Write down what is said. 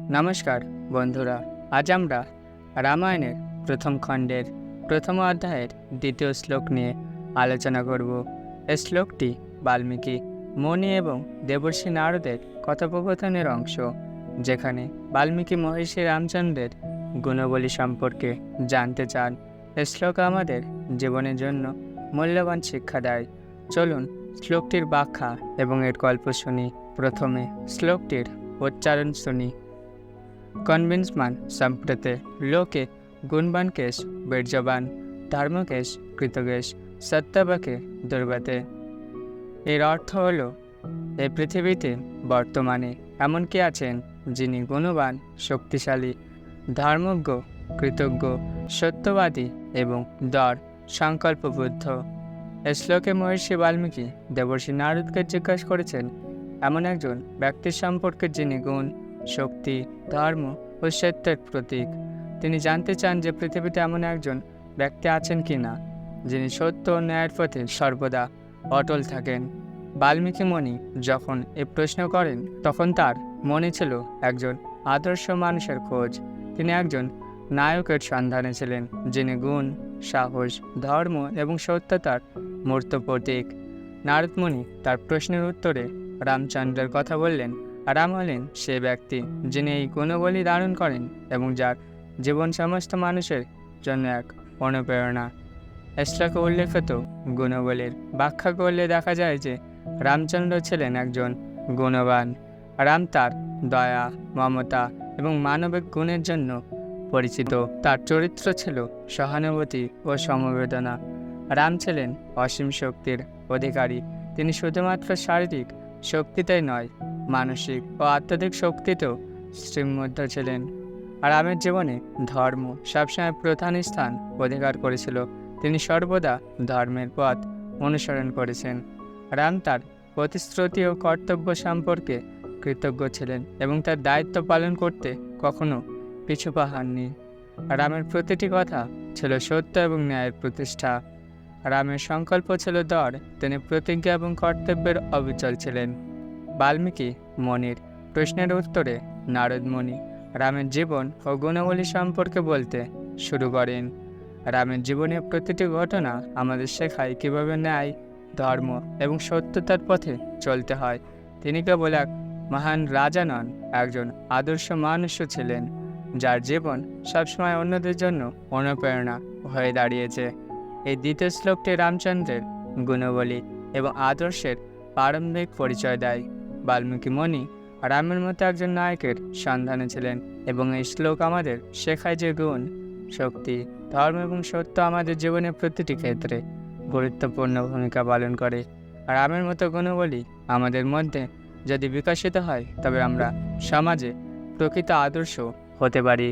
নমস্কার বন্ধুরা, আজ আমরা রামায়ণের প্রথম খণ্ডের প্রথম অধ্যায়ের দ্বিতীয় শ্লোক নিয়ে আলোচনা করব। এই শ্লোকটি বাল্মীকি, মণি এবং দেবর্ষি নারদের কথোপকথনের অংশ, যেখানে বাল্মীকি মহর্ষি রামচন্দ্রের গুণাবলী সম্পর্কে জানতে চান। এই শ্লোক আমাদের জীবনের জন্য মূল্যবান শিক্ষা দেয়। চলুন শ্লোকটির ব্যাখ্যা এবং এর গল্প শুনি। প্রথমে শ্লোকটির উচ্চারণ শুনি। কনভিন্সমান সম্প্রতে লোকে গুণবানকেশ বীর্যবান ধর্মকেশ কৃতকেশ সত্যবাকে দুর্গতে। এর অর্থ হল, এই পৃথিবীতে বর্তমানে এমন কে আছেন যিনি গুণবান, শক্তিশালী, ধর্মজ্ঞ, কৃতজ্ঞ, সত্যবাদী এবং দৃঢ় সংকল্পবদ্ধ। এই শ্লোকে মহর্ষি বাল্মীকি দেবর্ষি নারদকে জিজ্ঞাসা করেছেন এমন একজন ব্যক্তির সম্পর্কে যিনি গুণ, শক্তি, ধর্ম ও সত্যের প্রতীক। তিনি জানতে চান যে পৃথিবীতে এমন একজন ব্যক্তি আছেন কি না যিনি সত্য ও ন্যায়ের পথে সর্বদা অটল থাকেন। বাল্মীকি মুনি যখন এই প্রশ্ন করেন তখন তার মনে ছিল একজন আদর্শ মানুষের খোঁজ। তিনি একজন নায়কের সন্ধানে ছিলেন যিনি গুণ, সাহস, ধর্ম এবং সত্যতার মূর্ত প্রতীক। নারদ মুনি তার প্রশ্নের উত্তরে রামচন্দ্রের কথা বললেন। রাম হলেন সে ব্যক্তি যিনি এই গুণাবলী ধারণ করেন এবং যার জীবন সমস্ত মানুষের জন্য এক অনুপ্রেরণা। শ্লোকে উল্লেখিত গুণাবলীর ব্যাখ্যা করলে দেখা যায় যে রামচন্দ্র ছিলেন একজন গুণবান। রাম তার দয়া, মমতা এবং মানবিক গুণের জন্য পরিচিত। তার চরিত্র ছিল সহানুভূতি ও সমবেদনা। রাম ছিলেন অসীম শক্তির অধিকারী। তিনি শুধুমাত্র শারীরিক শক্তিতেই নয়, মানসিক ও আধ্যাত্মিক শক্তিতেও শ্রীমন্ত ছিলেন। রামের জীবনে ধর্ম সবসময় প্রধান স্থান অধিকার করেছিল। তিনি সর্বদা ধর্মের পথ অনুসরণ করেছেন। রাম তার প্রতিশ্রুতি ও কর্তব্য সম্পর্কে কৃতজ্ঞ ছিলেন এবং তার দায়িত্ব পালন করতে কখনো পিছু পা হননি। রামের প্রতিটি কথা ছিল সত্য এবং ন্যায়ের প্রতিষ্ঠা। রামের সংকল্প ছিল দৃঢ়। তিনি প্রতিজ্ঞা এবং কর্তব্যের অবিচল ছিলেন। বাল্মীকি মুনির প্রশ্নের উত্তরে নারদ মুনি রামের জীবন ও গুণাবলী সম্পর্কে বলতে শুরু করেন। রামের জীবনের প্রতিটি ঘটনা আমাদের শেখায় কিভাবে ন্যায়, ধর্ম এবং সত্যতার পথে চলতে হয়। তিনি কেবল এক মহান রাজা নন, একজন আদর্শ মানুষও ছিলেন যার জীবন সবসময় অন্যদের জন্য অনুপ্রেরণা হয়ে দাঁড়িয়েছে। এই দ্বিতীয় শ্লোকটি রামচন্দ্রের গুণাবলী এবং আদর্শের প্রারম্ভিক পরিচয় দেয়। বাল্মীকি মুনি রামের মতো একজন নায়কের সন্ধানে ছিলেন এবং এই শ্লোক আমাদের শেখায় যে গুণ, শক্তি, ধর্ম এবং সত্য আমাদের জীবনের প্রতিটি ক্ষেত্রে গুরুত্বপূর্ণ ভূমিকা পালন করে। রামের মতো গুণাবলী আমাদের মধ্যে যদি বিকশিত হয় তবে আমরা সমাজে প্রকৃত আদর্শ হতে পারি।